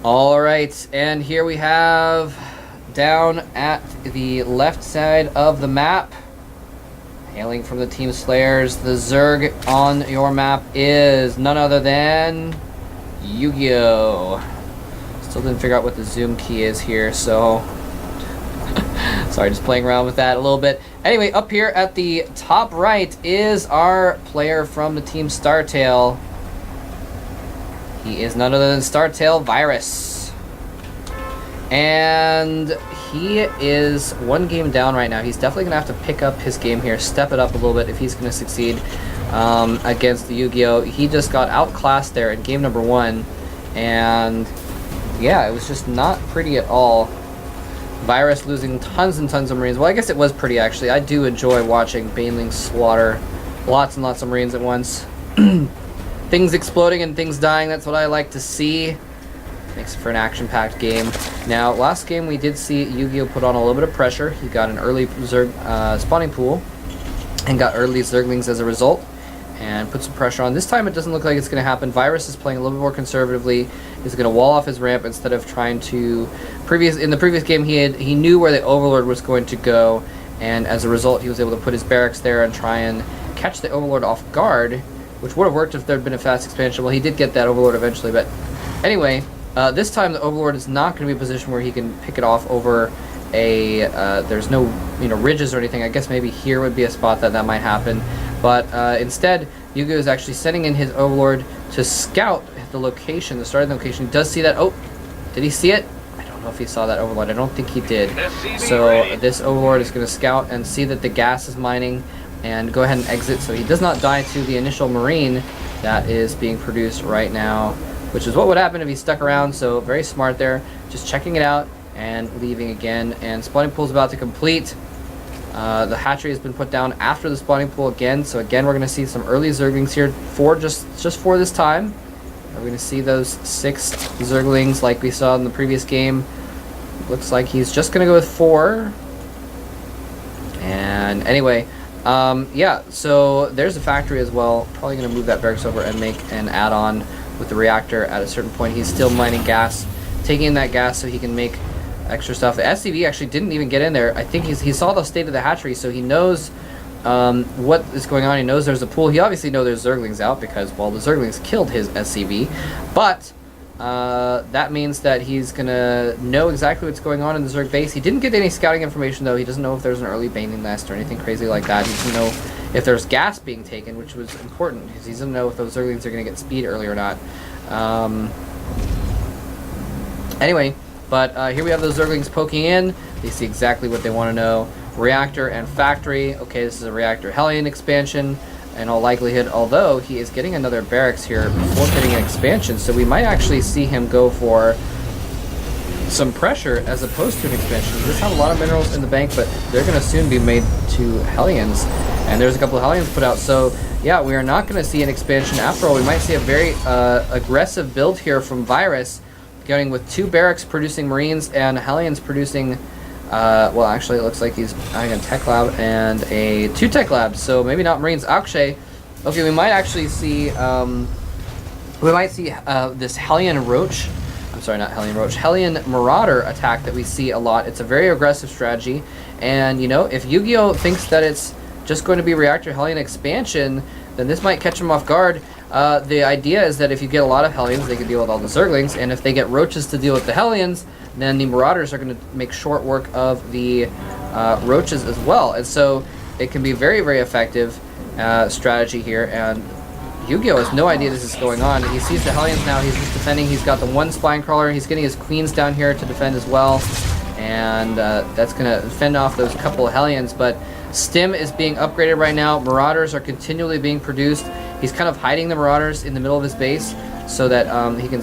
Alright, and here we have, down at the left side of the map, hailing from the Team Slayers, the Zerg on your map is none other than YugiOh. Still didn't figure out what the zoom key is here, so sorry, just playing around with that a little bit. Anyway, up here at the top right is our player from the Team StarTale. He is none other than StarTale Virus. And he is one game down right now. He's definitely going to have to pick up his game here, step it up a little bit if he's going to succeed against the YugiOh. He just got outclassed there in game number 1. And yeah, it was just not pretty at all. Virus losing tons and tons of Marines. Well, I guess it was pretty, actually. I do enjoy watching banelings slaughter lots and lots of Marines at once. Things exploding and things dying, that's what I like to see. Makes for an action-packed game. Now, last game we did see YugiOh put on a little bit of pressure. He got an early Zerg spawning pool and got early Zerglings as a result and put some pressure on. This time it doesn't look like it's going to happen. Virus is playing a little bit more conservatively. He's going to wall off his ramp instead of trying to... In the previous game he knew where the Overlord was going to go, and as a result he was able to put his barracks there and try and catch the Overlord off guard, which would have worked if there had been a fast expansion. Well, he did get that Overlord eventually, but anyway, this time the Overlord is not going to be a position where he can pick it off over a, there's no, ridges or anything. I guess maybe here would be a spot that might happen, but instead, YugiOh is actually sending in his Overlord to scout the location, the starting location. He does see that. Oh, did he see it? I don't know if he saw that Overlord. I don't think he did. So this Overlord is going to scout and see that the gas is mining and go ahead and exit so he does not die to the initial Marine that is being produced right now, which is what would happen if he stuck around. So very smart there, just checking it out and leaving again. And spawning pool is about to complete. The hatchery has been put down after the spawning pool again, so again we're going to see some early Zerglings here for just for this time. We're going to see those 6 Zerglings like we saw in the previous game. Looks like he's just going to go with 4. And anyway, yeah, so there's a factory as well. Probably going to move that barracks over and make an add-on with the reactor at a certain point. He's still mining gas, taking in that gas so he can make extra stuff. The SCV actually didn't even get in there. I think he saw the state of the hatchery, so he knows what is going on. He knows there's a pool. He obviously knows there's Zerglings out because, well, the Zerglings killed his SCV. But that means that he's going to know exactly what's going on in the Zerg base. He didn't get any scouting information, though. He doesn't know if there's an early baning nest or anything crazy like that. He doesn't know if there's gas being taken, which was important because he doesn't know if those Zerglings are going to get speed early or not. Anyway, but here we have those Zerglings poking in. They see exactly what they want to know. Reactor and factory. Okay, this is a reactor Hellion expansion in all likelihood, although he is getting another barracks here before getting an expansion, so we might actually see him go for some pressure as opposed to an expansion. He does have a lot of minerals in the bank, but they're going to soon be made to Hellions, and there's a couple of Hellions put out, so yeah, we are not going to see an expansion after all. We might see a very aggressive build here from Virus, going with 2 barracks producing Marines and Hellions producing, well, actually it looks like he's having a tech lab and 2 tech labs, so maybe not Marines. Actually, okay, we might actually see, this Hellion Roach, I'm sorry, not Hellion Roach, Hellion Marauder attack that we see a lot. It's a very aggressive strategy, and if YugiOh thinks that it's just going to be Reactor Hellion expansion, then this might catch him off guard. The idea is that if you get a lot of Hellions, they can deal with all the Zerglings, and if they get Roaches to deal with the Hellions, then the Marauders are going to make short work of the Roaches as well. And so it can be very, very effective strategy here, and YugiOh has no idea this is going on. He sees the Hellions now, he's just defending. He's got the 1 Spine Crawler, he's getting his Queens down here to defend as well, and that's going to fend off those couple of Hellions, but Stim is being upgraded right now. Marauders are continually being produced. He's kind of hiding the Marauders in the middle of his base so that he can,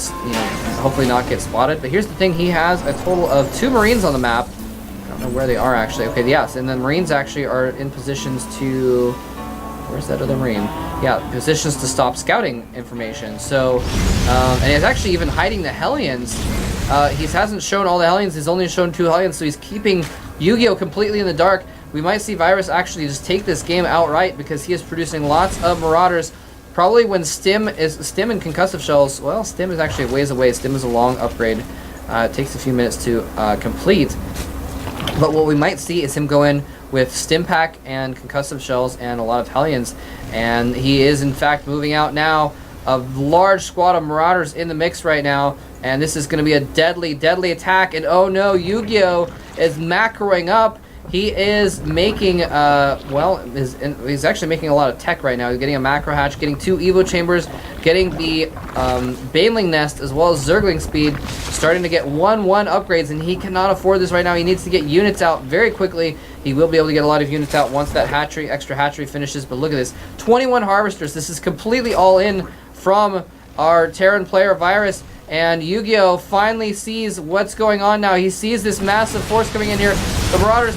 hopefully not get spotted. But here's the thing, he has a total of 2 Marines on the map. I don't know where they are actually. Okay, yes, and then Marines actually are in positions to... Where's that other Marine? Yeah, positions to stop scouting information. So, and he's actually even hiding the Hellions. He hasn't shown all the Hellions, he's only shown 2 Hellions, so he's keeping YugiOh completely in the dark. We might see Virus actually just take this game outright because he is producing lots of Marauders, probably when Stim and Concussive Shells, well, Stim is actually a ways away. Stim is a long upgrade. It takes a few minutes to complete. But what we might see is him go in with Stim Pack and Concussive Shells and a lot of Hellions. And he is, in fact, moving out now. A large squad of Marauders in the mix right now. And this is going to be a deadly, deadly attack. And oh no, YugiOh is macroing up. He is making, he's actually making a lot of tech right now. He's getting a macro hatch, getting 2 Evo chambers, getting the Baneling Nest as well as Zergling Speed, starting to get 1-1 upgrades, and he cannot afford this right now. He needs to get units out very quickly. He will be able to get a lot of units out once that extra hatchery finishes, but look at this. 21 Harvesters. This is completely all in from our Terran player, Virus. And YugiOh finally sees what's going on now. He sees this massive force coming in here. The Marauders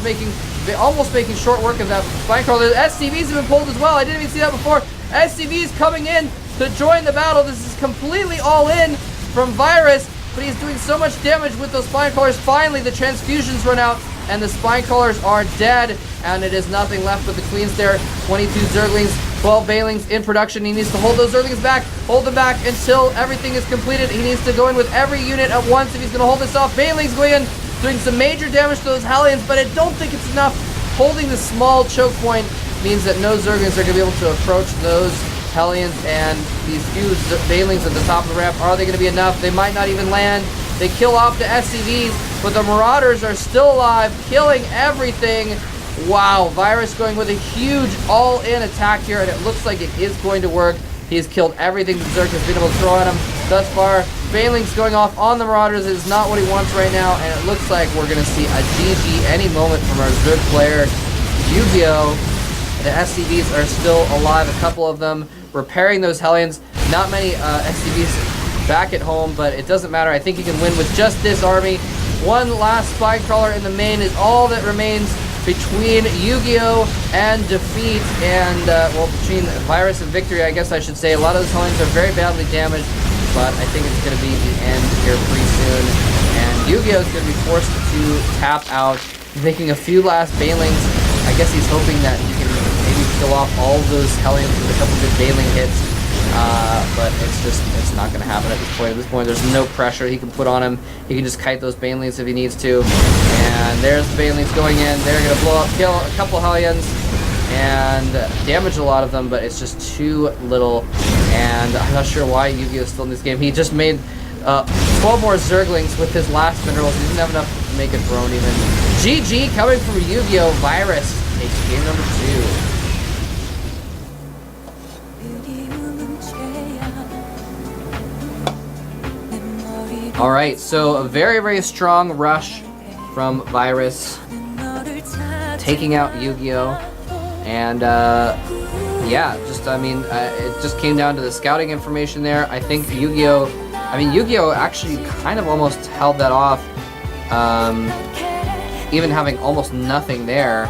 almost making short work of that Spinecrawler. The SCVs have been pulled as well. I didn't even see that before. SCVs coming in to join the battle. This is completely all in from Virus, but he's doing so much damage with those Spinecrawlers. Finally, the transfusions run out, and the Spinecrawlers are dead, and it is nothing left but the Queens there. 22 Zerglings, 12 Banelings in production. He needs to hold those Zerglings back, hold them back until everything is completed. He needs to go in with every unit at once if he's going to hold this off. Banelings going in, doing some major damage to those Hellions, but I don't think it's enough. Holding the small choke point means that no Zerglings are going to be able to approach those Hellions, and these few Banelings at the top of the ramp, are they going to be enough? They might not even land. They kill off the SCVs, but the Marauders are still alive, killing everything. Wow, Virus going with a huge all-in attack here, and it looks like it is going to work. He's killed everything that Zerg has been able to throw at him thus far. Banelings going off on the Marauders is not what he wants right now, and it looks like we're going to see a GG any moment from our Zerg player, YugiOh. The SCVs are still alive, a couple of them, repairing those Hellions. Not many SCVs back at home, but it doesn't matter. I think he can win with just this army. One last Spinecrawler in the main is all that remains between YugiOh and defeat, and between Virus and victory, I guess I should say. A lot of those Hellions are very badly damaged, but I think it's going to be the end here pretty soon, and YugiOh is going to be forced to tap out, making a few last Banelings. I guess he's hoping that he can maybe kill off all of those Hellions with a couple good Baneling hits, but it's not going to happen at this point. At this point, there's no pressure he can put on him. He can just kite those Banelings if he needs to. And there's the Banelings going in. They're going to blow up, kill a couple Hellions, and damage a lot of them, but it's just too little. And I'm not sure why YugiOh is still in this game. He just made 12 more Zerglings with his last minerals. He didn't have enough to make a drone even. GG coming from YugiOh. Virus takes game number 2. Alright, so a very, very strong rush from Virus, taking out YugiOh, and it just came down to the scouting information there. I think YugiOh actually kind of almost held that off, even having almost nothing there.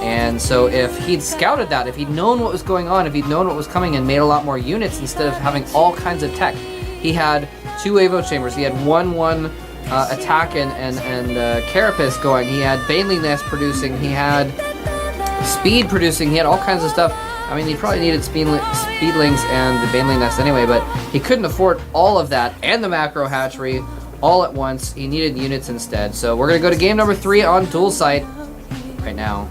And so if he'd scouted that, if he'd known what was going on, if he'd known what was coming and made a lot more units instead of having all kinds of tech. He had 2 Evo chambers, he had 1-1 attack and Carapace going, he had Baneling Nest producing, he had Speed producing, he had all kinds of stuff. I mean, he probably needed Speedlings and the Baneling Nest anyway, but he couldn't afford all of that and the Macro Hatchery all at once. He needed units instead. So we're going to go to game number 3 on Dual Sight right now.